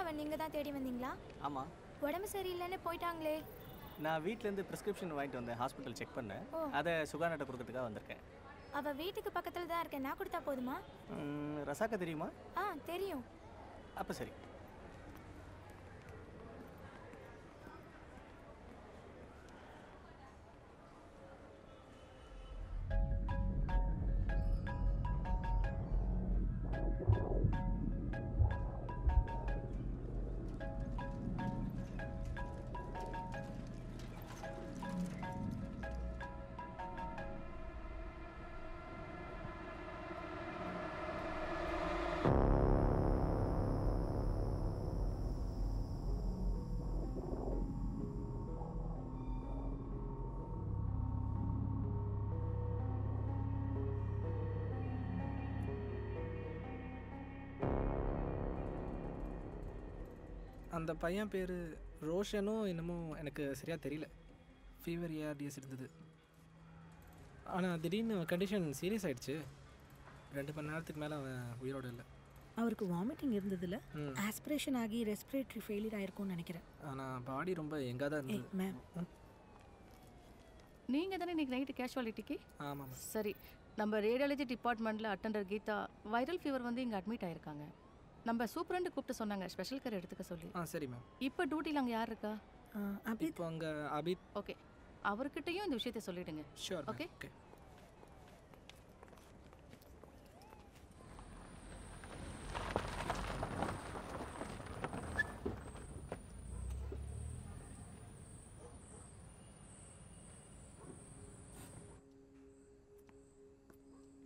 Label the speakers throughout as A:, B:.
A: சொன்னவன் நீங்கள் தான் தேடி வந்தீங்களா?
B: ஆமாம்.
A: உடம்பு சரியில்லைன்னு போயிட்டாங்களே.
B: நான் வீட்டிலேருந்து ப்ரிஸ்கிரிப்ஷன் வாங்கிட்டு வந்தேன், ஹாஸ்பிட்டல் செக் பண்ணேன். அதை சுகானாட்ட கொடுக்கறதுக்காக வந்திருக்கேன்.
A: அவள் வீட்டுக்கு பக்கத்தில் தான் இருக்கேன், நான் கொடுத்தா போதுமா?
B: ரசாக்கா தெரியுமா?
A: தெரியும்.
B: அப்போ சரி.
C: அந்த பையன் பேர் ரோஷனோ என்னமோ எனக்கு சரியாக தெரியல. ஃபீவர் ஏஆர்டிஎஸ் இருந்தது. ஆனால் திடீர்னு கண்டிஷன் சீரியஸ் ஆகிடுச்சு. 2 மணி நேரத்துக்கு மேலே அவன் உயிரோடு இல்லை.
D: அவருக்கு வாமிட்டிங் இருந்ததில்ல, ஆஸ்பிரேஷன் ஆகி ரெஸ்பிரேட்டரி ஃபெயிலியர் ஆயிருக்கும்னு நினைக்கிறேன்.
C: ஆனால் பாடி ரொம்ப எங்கே தான் இருந்தது.
D: மேம்,
E: நீங்கள் தானே இன்றைக்கி நைட்டு கேஷுவாலிட்டிக்கு?
C: ஆமாம்.
E: சரி, நம்ம ரேடியாலஜி டிபார்ட்மெண்ட்டில் அட்டெண்டர் கீதா வைரல் ஃபீவர் வந்து இங்கே அட்மிட் ஆகிருக்காங்க. நம்ம சூப்பரண்டு கூப்பிட்டு சொன்னாங்க ஸ்பெஷல் கேர் எடுத்துக்க சொல்லி.
C: சரி மேம்.
E: இப்போ டியூட்டியில் அங்கே யார் இருக்கா?
C: இப்போ அங்கே அபித்.
E: ஓகே, அவர்கிட்டையும் இந்த விஷயத்தை சொல்லிவிடுங்க.
C: ஷூர்.
E: ஓகே.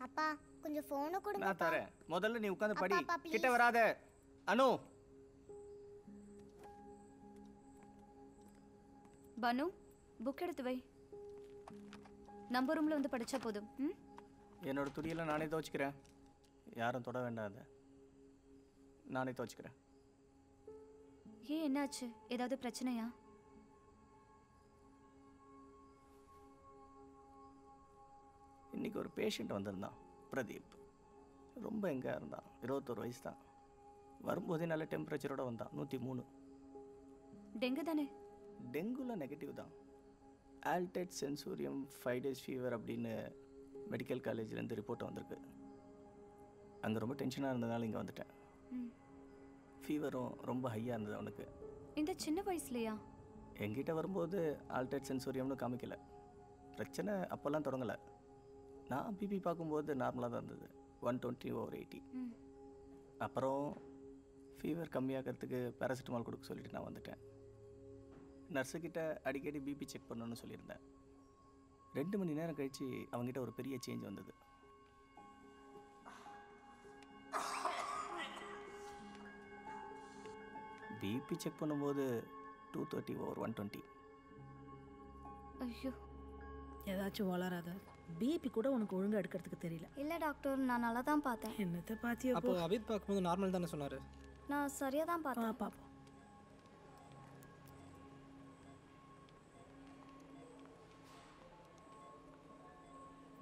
F: அப்பா கொஞ்சம் ஃபோனை கொடுங்க.
B: நான் தரேன். முதல்ல நீ உட்காந்து படி. கிட்ட வராத. அனு.
G: பனு, புக் எடுத்து வை. நம்ம ரூம்ல வந்து படிச்சா போதும்.
B: என்னோட துணியெல்லாம் நானே துவைச்சிக்கிறேன். யாரும் தொட வேண்டாம். நானே துவைச்சிக்கிறேன்.
G: ஏன், என்னாச்சு? ஏதாவது பிரச்சனையா?
B: இன்றைக்கி ஒரு பேஷண்ட் வந்திருந்தான், பிரதீப். ரொம்ப எங்கே இருந்தான், 21 வயசு தான். வரும்போதே நல்ல டெம்பரேச்சரோடு வந்தான், 103.
G: டெங்கு தானே?
B: டெங்குல நெகட்டிவ் தான். ஆல்டட் சென்சூரியம் 5 days ஃபீவர் அப்படின்னு மெடிக்கல் காலேஜ்லேருந்து ரிப்போர்ட் வந்திருக்கு. அங்கே ரொம்ப டென்ஷனாக இருந்ததுனால இங்கே வந்துட்டேன். ஃபீவரும் ரொம்ப ஹையாக இருந்தது அவனுக்கு.
G: இந்த சின்ன வயசுலையா?
B: என்கிட்ட வரும்போது ஆல்டட் சென்சூரியம்னு காமிக்கல. பிரச்சனை அப்போல்லாம் தொடங்கலை. நான் பிபி பார்க்கும்போது நார்மலாக தான் இருந்தது, 120/80. அப்புறம் ஃபீவர் கம்மியாகிறதுக்கு பேராசிட்டமால் கொடுக்க சொல்லிட்டு நான் வந்துட்டேன். நர்ஸுக்கிட்ட அடிக்கடி பிபி செக் பண்ணணும்னு சொல்லியிருந்தேன். 2 மணி நேரம் கழித்து அவங்ககிட்ட ஒரு பெரிய சேஞ்ச் வந்தது. பிபி செக் பண்ணும்போது 230/120.
G: ஐயோ,
D: ஏதாச்சும் வளராத. பிபி கூட உனக்கு ஒழுங்காக எடுக்கிறதுக்கு தெரியல.
G: இல்லை டாக்டர், நான் நல்லா தான் பார்த்தேன்.
D: என்னத்தை பார்த்தியோ?
C: அப்போ அபித் பார்க்கும்போது நார்மல் தானே சொன்னார்?
G: நான் சரியாக தான் பார்த்தேன்.
D: பார்ப்போம்.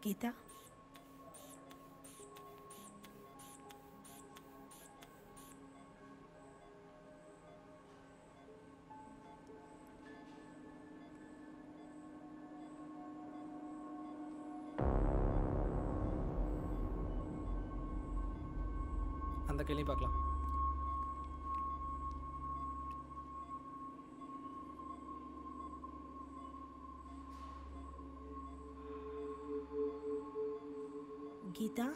D: கீதா,
C: அந்த கேள்வி பார்க்கலாம்.
D: கீதா,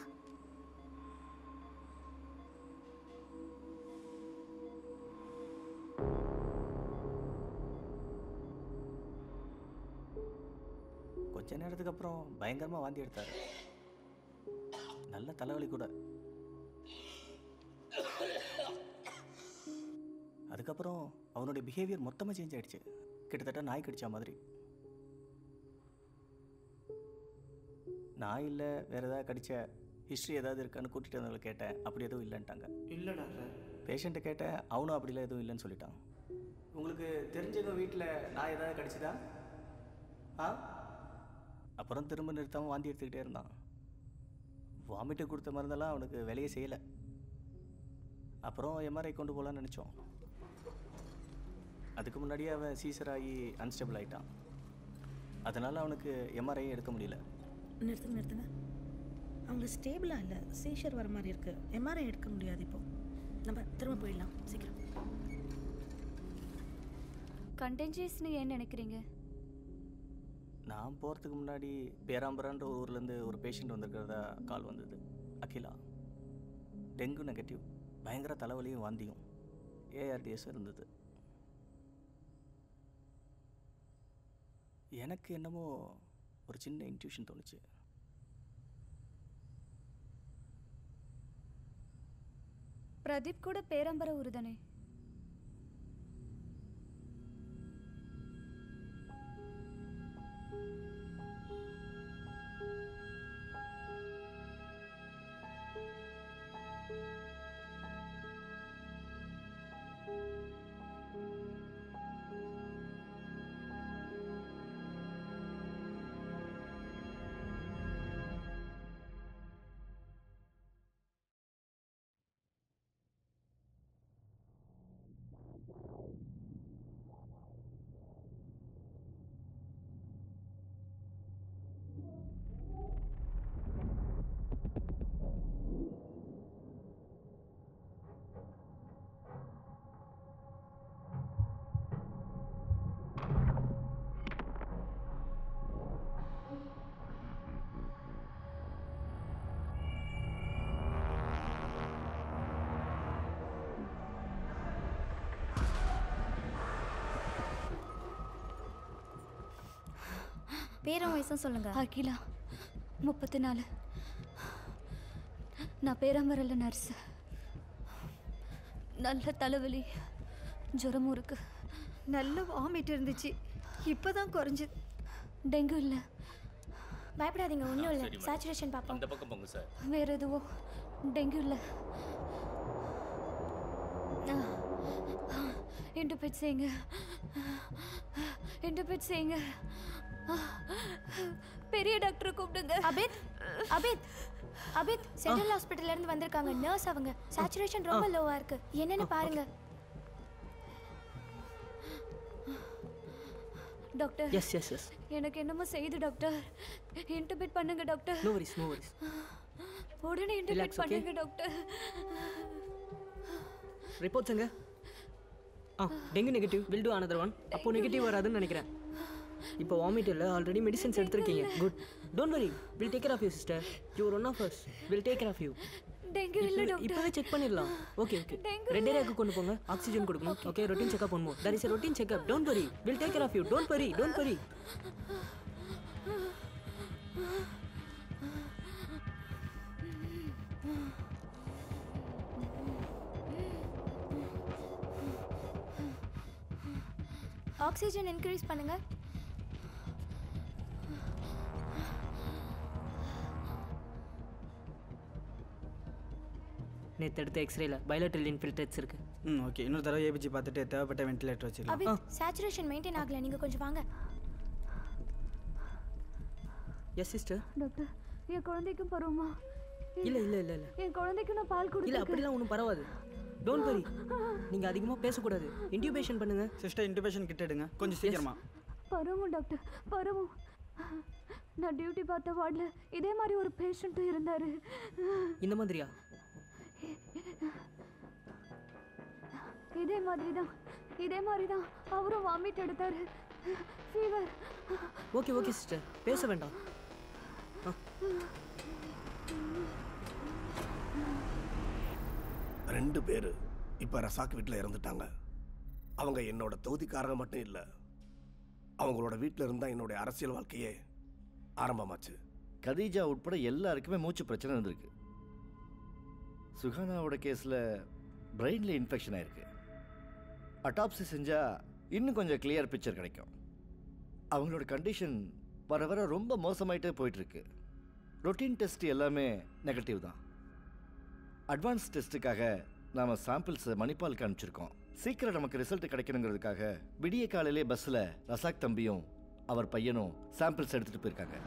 B: கொஞ்ச நேரத்துக்கு அப்புறம் பயங்கரமாக வாந்தி எடுத்தார். நல்ல தலைவலி கூட. அதுக்கப்புறம் அவனுடைய பிஹேவியர் மொத்தமாக சேஞ்ச் ஆகிடுச்சு. கிட்டத்தட்ட நாய் கடிச்ச மாதிரி. நாய் இல்லை, வேறு ஏதாவது கடிச்ச ஹிஸ்ட்ரி ஏதாவது இருக்கான்னு கூட்டிகிட்டு வந்தவங்களை கேட்டேன். அப்படி எதுவும் இல்லைன்ட்டாங்க.
H: இல்லை டாக்டர்.
B: பேஷண்ட்டை கேட்டேன், அவனும் அப்படிலாம் எதுவும் இல்லைன்னு சொல்லிட்டான். உங்களுக்கு தெரிஞ்சவங்க வீட்டில் நாய் ஏதாவது கடிச்சுதா? அப்புறம் திரும்ப நிறுத்தாமல் வாந்தி எடுத்துக்கிட்டே இருந்தான். வாமிட்டு கொடுத்த மருந்தெல்லாம் அவனுக்கு வேலையே செய்யலை. அப்புறம் எம்ஆர்ஐ கொண்டு போகலான்னு நினச்சோம். அதுக்கு முன்னாடியே அவன் சீசர் ஆகி அன்ஸ்டேபிள் ஆகிட்டான். அதனால் அவனுக்கு எம்ஆர்ஐ எடுக்க முடியல.
D: நிறுத்துங்க. அவங்க ஸ்டேபிளாக இல்லை, சீஷர் வர மாதிரி இருக்குது. எம்ஆர்ஐ எடுக்க முடியாது. இப்போ நம்ம திரும்ப போயிடலாம் சீக்கிரம்.
G: கண்டென்ஜியஸ்னு ஏன் நினைக்கிறீங்க?
B: நான் போகிறதுக்கு முன்னாடி பேராம்பரான்ற ஒரு ஊர்லேருந்து ஒரு பேஷண்ட் வந்திருக்கிறதா கால் வந்தது. அகிலா, டெங்கு நெகட்டிவ், பயங்கர தலைவலியும் வாந்தியும், ஏஆர்டிஎஸ் இருந்தது. எனக்கு என்னமோ ஒரு சின்ன இன்ட்யூஷன் தோணுச்சு.
G: பிரதீப் கூட பேரம்பர ஊருதானே?
A: பேரும் வயசும் சொல்லுங்க.
G: அகிலா, 34. நான் பேராம்பரில் நர்ஸ். நல்ல தலைவலி, ஜுரமும் இருக்கு.
H: நல்ல வாமிட் இருந்துச்சு, இப்போதான் குறைஞ்சு.
G: டெங்கு இல்லை.
A: பயப்படாதீங்க, ஒன்றும் இல்லை. சேச்சுரேஷன் பார்ப்போம்.
I: அந்த பக்கம் போங்க சார்.
G: வேற எதுவோ டெங்கு இல்லை. இன்டர்பிரேட் செய்யுங்க, இன்டர்பிரேட் செய்யுங்க. பெரிய டாக்டரை கூப்பிடுங்க.
A: அபித் சென்ட்ரல் ஹாஸ்பிட்டல்ல இருந்து வந்திருக்காங்க. நர்ஸ் அவங்க. சேச்சுரேஷன் ரொம்ப லோவா இருக்கு. என்னன்னு பாருங்க.
G: டாக்டர்.
C: எஸ்
G: எனக்கு என்னமோ செய்யுது டாக்டர். இன்டர்பிரேட் பண்ணுங்க டாக்டர்.
C: No worries.
G: உடனே இன்டர்பிரேட் பண்ணுங்க டாக்டர்.
C: ரிப்போர்ட்ஸ் எங்க? Dengue negative, will do another one. அப்போ நெகட்டிவ் வராதுன்னு நினைக்கிறேன். இப்போ வாமிட் இல்லை, ஆல்ரெடி மெடிசன்ஸ் எடுத்துருக்கீங்க. Good, don't worry, will take care of you sister. You are one of us, will take care of you.
G: Dengue இல்லை doctor.
C: இப்போவே check பண்ணிடலாம். Okay red ஏரியாவுக்கு கொண்டு போங்க, ஆக்சிஜன் கொடுக்கணும். ஓகே, ரொட்டீன் செக்அப் பண்ணுவோம். That is a routine checkup. Don't worry, we'll take care of you. Don't worry.
A: Oxygen increase பண்ணுங்க.
C: நேற்று எடுத்த எக்ஸ்ரேல பைலேட்டரல் இன்ஃபில்ட்ரேட்ஸ் இருக்கு.
J: ஓகே, இன்னொரு தடவை ஏபிஜி பார்த்துட்டு தேவைப்பட்ட வென்டிலேட்டர் வச்சிடலாம்.
A: அபித், சேச்சுரேஷன் மெயின்டைன் ஆகல, நீங்க கொஞ்சம் வாங்க.
C: Yes sister.
G: டாக்டர், என் குழந்தைக்கும் பருவமா?
C: இல்ல
G: என் குழந்தைக்கு நான் பால் கொடுத்தேன்.
C: இல்ல, அப்படிலாம் ஒன்றும் பரவாது. டோன்ட் வரி, நீங்கள் அதிகமாக பேசக்கூடாது. இன்டியூபேஷன் பண்ணுங்க.
J: சிஸ்டர், இன்டியூபேஷன் கிட்ட எடுங்க கொஞ்சம் சீக்கிரமா.
G: பருவம் டாக்டர், பருவம். நான் டியூட்டி பார்த்த வார்டில் இதே மாதிரி ஒரு பேஷண்ட்டும் இருந்தார்.
C: இந்த மாதிரியா?
G: இதே மாதிரி தான் அவரும் வாமிட் எடுத்தார். ஃபீவர்.
C: ஓகே சிஸ்டர், பேச வேண்டாம்.
K: ரெண்டு பேர் இப்போ ரசாக் வீட்டில் இறந்துட்டாங்க. அவங்க என்னோட தொகுதிக்காரங்க மட்டும் இல்லை, அவங்களோட வீட்டில் இருந்தால் என்னுடைய அரசியல் வாழ்க்கையே ஆரம்பமாச்சு.
L: கதீஜா உட்பட எல்லாருக்குமே மூச்சு பிரச்சனை இருந்திருக்கு. சுகானாவோட கேஸில் பிரெயினில் இன்ஃபெக்ஷன் ஆயிருக்கு. அட்டாப்சி செஞ்சால் இன்னும் கொஞ்சம் கிளியர் பிக்சர் கிடைக்கும். அவங்களோட கண்டிஷன் வர வர ரொம்ப மோசமாயிட்டே போயிட்டுருக்கு. ரொட்டீன் டெஸ்ட் எல்லாமே நெகட்டிவ் தான். அட்வான்ஸ் டெஸ்ட்டுக்காக நாம் சாம்பிள்ஸை மணிப்பாலுக்கு அனுப்பிச்சிருக்கோம். சீக்கிரம் நமக்கு ரிசல்ட் கிடைக்கணுங்கிறதுக்காக விடிய காலையிலே பஸ்ஸில் ரசாக் தம்பியும் அவர் பையனும் சாம்பிள்ஸ் எடுத்துகிட்டு போயிருக்காங்க.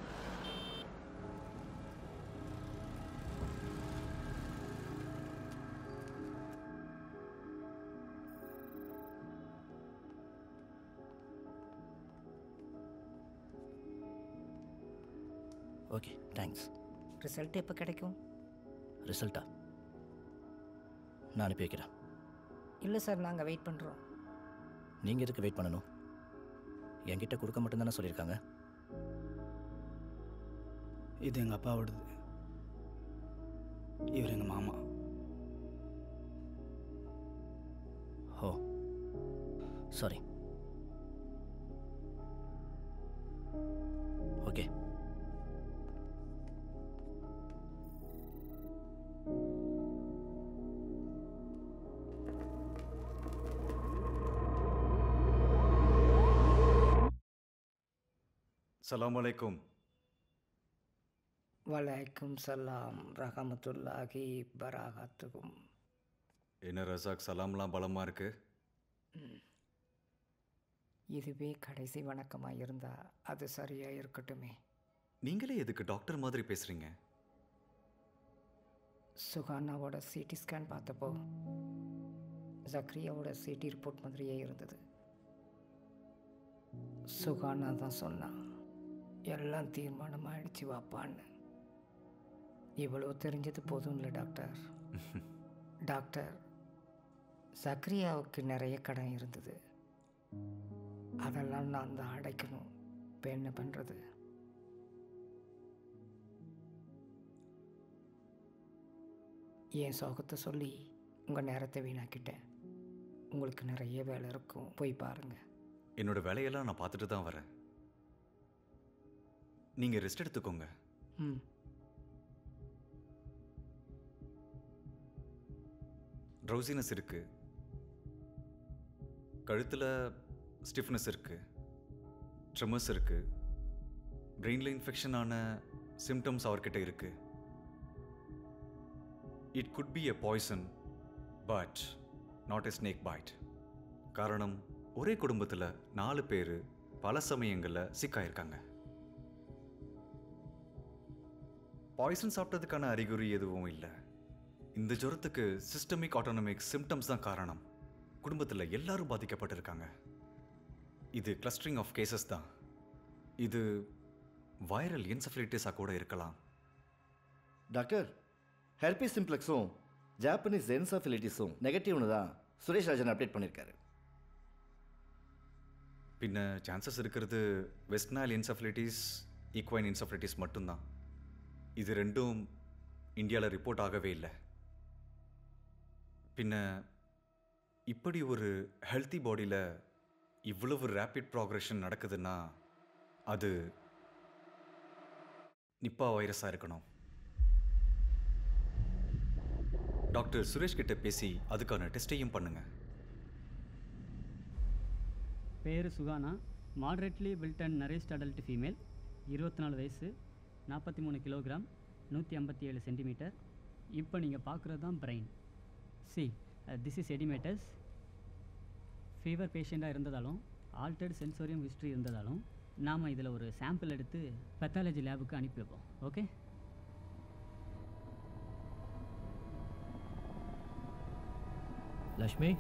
B: Okay thanks.
I: ரிசல்ட் எப்போ கிடைக்கும்?
B: ரிசல்ட்டா? நான் அனுப்பி வைக்கிறேன்.
I: இல்லை சார், நாங்கள் வெயிட் பண்ணுறோம்.
B: நீங்கள் எதுக்கு வெயிட் பண்ணணும்? என்கிட்ட கொடுக்க மட்டும்தானே சொல்லியிருக்காங்க.
J: இது எங்கள் அப்பாவோடது, இவர் எங்கள் மாமா.
B: ஓ சாரி. ஓகே.
M: அஸ்ஸலாமு
I: வலைக்கும் சலாம் ரஹமத்துல்லாஹி பராகாத்துக்கும்.
M: என்ன ரசாக், சலாம்லாம் பலமாக இருக்கு.
I: இதுவே கடைசி வணக்கமாக இருந்தால் அது சரியாக இருக்கட்டுமே.
M: நீங்களே எதுக்கு டாக்டர் மாதிரி பேசுகிறீங்க?
I: சுகானாவோட சிடி ஸ்கேன் பார்த்தப்போ ஜக்ரியாவோட சிடி ரிப்போர்ட் மாதிரியே இருந்தது. சுகானா தான் சொன்னான், எல்லாம் தீர்மானமாயிடுச்சு வாப்பான்னு. இவ்வளோ தெரிஞ்சது போதும் இல்லை டாக்டர். டாக்டர், ஜக்ரியாவுக்கு நிறைய கடன் இருந்தது, அதெல்லாம் நான் தான் அடைக்கணும். இப்போ என்ன பண்ணுறது? என் சோகத்தை சொல்லி உங்கள் நேரத்தை வீணாக்கிட்டேன். உங்களுக்கு நிறைய வேலை இருக்கும், போய் பாருங்கள்.
M: என்னோட வேலையெல்லாம் நான் பார்த்துட்டு தான் வரேன். நீங்கள் ரெஸ்ட் எடுத்துக்கோங்க.
I: ம்.
M: ட்ரௌசினஸ் இருக்கு, கழுத்தில் ஸ்டிஃப்னஸ் இருக்கு, ட்ரெமர்ஸ் இருக்கு, பிரெயினில் இன்ஃபெக்ஷன் ஆன சிம்டம்ஸ் அவர்கிட்ட இருக்கு. It could be a poison but not a snake bite. காரணம், ஒரே குடும்பத்தில் 4 பேர் பல சமயங்களில் சிக்காயிருக்காங்க. பாய்சன் சாப்பிட்டதுக்கான அறிகுறி எதுவும் இல்லை. இந்த ஜுரத்துக்கு சிஸ்டமிக் ஆட்டோனமிக் சிம்டம்ஸ் தான் காரணம். குடும்பத்தில் எல்லாரும் பாதிக்கப்பட்டிருக்காங்க. இது கிளஸ்டரிங் ஆஃப் கேசஸ் தான். இது வைரல் என்செஃபலைட்டிஸாக கூட இருக்கலாம்.
L: டாக்டர், ஹெர்பிஸ் சிம்ப்ளெக்ஸும் ஜாப்பனீஸ் என்செஃபலைட்டிஸும் நெகட்டிவ்னு தான் சுரேஷ் ராஜன் அப்டேட் பண்ணியிருக்காரு.
M: பின்ன சான்சஸ் இருக்கிறது west Nile encephalitis, equine encephalitis மட்டும்தான். இது ரெண்டும் இந்தியாவில் ரிப்போர்ட் ஆகவே இல்லை. பின்ன இப்படி ஒரு ஹெல்த்தி பாடியில் இவ்வளவு ரேப்பிட் ப்ராக்ரெஷன் நடக்குதுன்னா அது நிப்பா வைரஸாக இருக்கணும். டாக்டர் சுரேஷ் கிட்ட பேசி அதுக்கான டெஸ்ட்டையும் பண்ணுங்க.
N: பேர் Suhana, moderately built and nourished adult female, 24 வயசு, 43 கிலோகிராம், 157 சென்டிமீட்டர். இப்போ நீங்கள் பார்க்குறது தான் brain. This is edematous. Fever பேஷண்ட்டாக இருந்ததாலும் ஆல்டர்ட் சென்சோரியம் ஹிஸ்ட்ரி இருந்ததாலும் நாம் இதில் ஒரு சாம்பிள் எடுத்து பெத்தாலஜி லேபுக்கு அனுப்பி வைப்போம். Okay?
B: Lakshmi,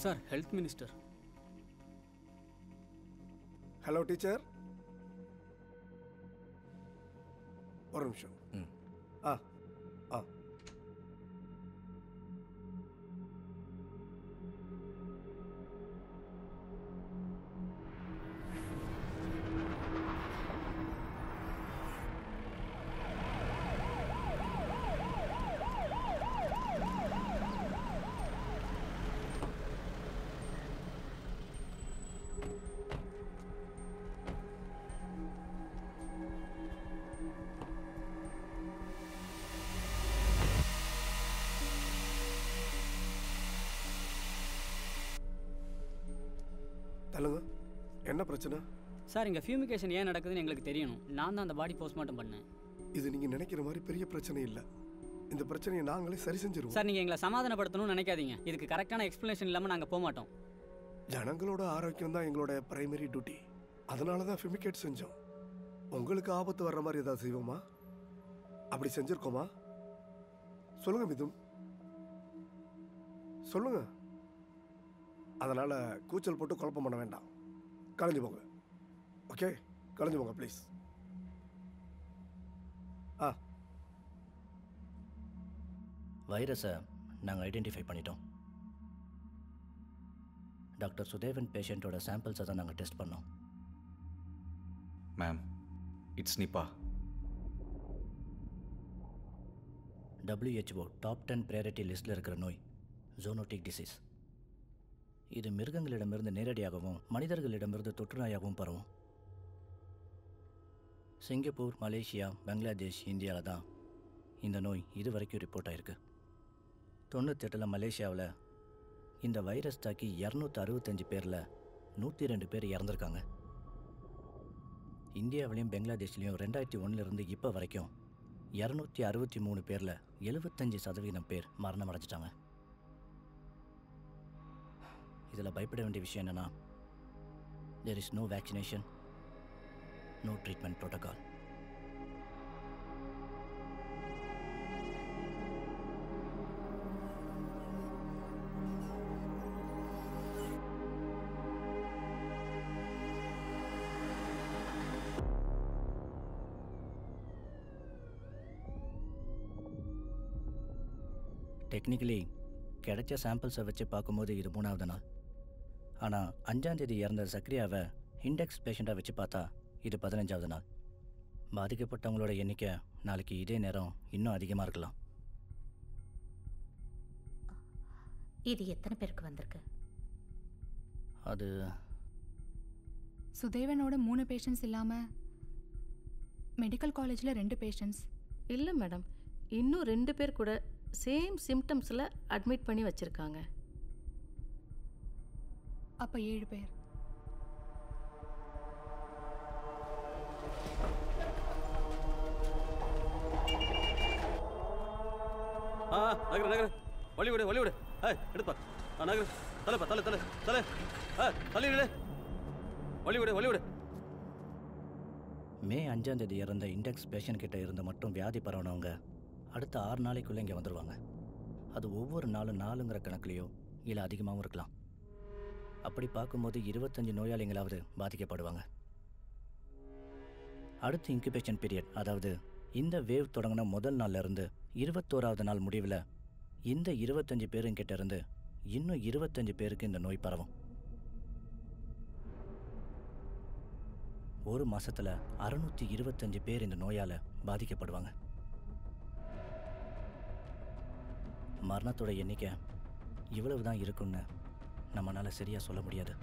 C: sir, health minister.
K: Hello teacher, ஒரு நிமிஷம். தள்ளுங்க, என்ன பிரச்சனை?
N: சார் இங்கே ஃபியூமிகேஷன் ஏன் நடக்குதுன்னு எங்களுக்கு தெரியணும். நான் தான் அந்த பாடி போஸ்ட்மார்ட்டம் பண்ணேன்.
K: இது நீங்கள் நினைக்கிற மாதிரி பெரிய பிரச்சனை இல்லை. இந்த பிரச்சனையை நாங்களே சரி செஞ்சிருவோம்.
N: சார் நீங்கள் எங்களை சமாதானப்படுத்தணும்னு நினைக்காதீங்க. இதுக்கு கரெக்டான எக்ஸ்ப்ளனேஷன் இல்லாமல் நாங்கள் போக மாட்டோம்.
K: ஜனங்களோட ஆரோக்கியம் தான் எங்களோட பிரைமரி டியூட்டி. அதனால தான் ஃபியூமிகேட் செஞ்சோம். உங்களுக்கு ஆபத்து வர்ற மாதிரி ஏதாவது செய்வோமா? அப்படி செஞ்சிருக்கோமா? சொல்லுங்க மிதுன், சொல்லுங்க. அதனால கூச்சல் போட்டு குழப்பம் பண்ண வேண்டாம். கலைஞ்சு போங்க. ஓகே, கலைஞ்சு போங்க ப்ளீஸ்.
O: வைரஸை நாங்கள் ஐடென்டிஃபை பண்ணிட்டோம். டாக்டர் சுதேவன் பேஷண்ட்டோட சாம்பிள்ஸை தான் நாங்கள் டெஸ்ட் பண்ணோம்.
M: Ma'am, it's Nipah.
O: WHO top 10 priority லிஸ்ட்டில் இருக்கிற நோய் ஜோனோட்டிக் டிசீஸ். இது மிருகங்களிடமிருந்து நேரடியாகவும் மனிதர்களிடமிருந்து தொற்று நோயாகவும் பரவும். சிங்கப்பூர், மலேசியா, பங்களாதேஷ், இந்தியாவில் தான் இந்த நோய் இது வரைக்கும் ரிப்போர்ட் ஆகிருக்கு. 98 மலேசியாவில் இந்த வைரஸ் தாக்கி 265 பேரில் 102 பேர் இறந்துருக்காங்க. இந்தியாவிலையும் பெங்களாதேஷ்லேயும் 2001 இப்போ வரைக்கும் 263 பேரில் 75% பேர் மரணம் அடைஞ்சிட்டாங்க. இதில் பயப்பட வேண்டிய விஷயம் என்னென்னா, there is no vaccination, no treatment protocol. Technically கிடைச்ச சாம்பிள்ஸை வச்சு பார்க்கும்போது இது 3வது நாள். ஆனால் 5ஆம் தேதி இறந்த சக்ரியாவை இண்டெக்ஸ் பேஷண்ட்டாக வச்சு பார்த்தா இது 15வது நாள். பாதிக்கப்பட்டவங்களோட எண்ணிக்கை நாளைக்கு இதே நேரம் இன்னும் அதிகமாக இருக்கலாம்.
P: இது எத்தனை பேருக்கு வந்திருக்கு?
O: அது
Q: சுதேவனோட 3 பேஷண்ட்ஸ் இல்லாமல் மெடிக்கல் காலேஜில் 2 பேஷண்ட்ஸ்.
E: இல்லை மேடம், இன்னும் 2 பேர் கூட சேம் சிம்டம்ஸில் அட்மிட் பண்ணி வச்சுருக்காங்க.
Q: அப்போ 7 பேர்.
R: நகர் நகர், வழி விடு வழி விடு. எடுப்பா நகர், தலைப்பா தலை தலை தலை தள்ளி விடு, வழி விடு வழி விடு.
O: மே 5ஆம் தேதி இறந்த இண்டெக்ஸ் பேஷண்ட் கிட்ட இருந்து மட்டும் வியாதி பரவனவங்க அடுத்த 6 நாளைக்குள்ளே இங்கே வந்துடுவாங்க. அது ஒவ்வொரு நாளும் 4ங்கிற கணக்குலையோ இல்லை அதிகமாகவும் இருக்கலாம். அப்படி பார்க்கும்போது 25 நோயாளிகளாவது பாதிக்கப்படுவாங்க. அடுத்து இன்குபேஷன் பீரியட், அதாவது இந்த வேவ் தொடங்கின முதல் நாள்லேருந்து 21வது நாள் முடிவில் இந்த 25 பேருங்கிட்ட இருந்து இன்னும் 25 பேருக்கு இந்த நோய் பரவும். ஒரு மாதத்தில் 625 பேர் இந்த நோயால் பாதிக்கப்படுவாங்க. மரணத்தோட எண்ணிக்கை இவ்வளவு தான் இருக்குன்னு நம்மளால் சரியாக சொல்ல முடியாது.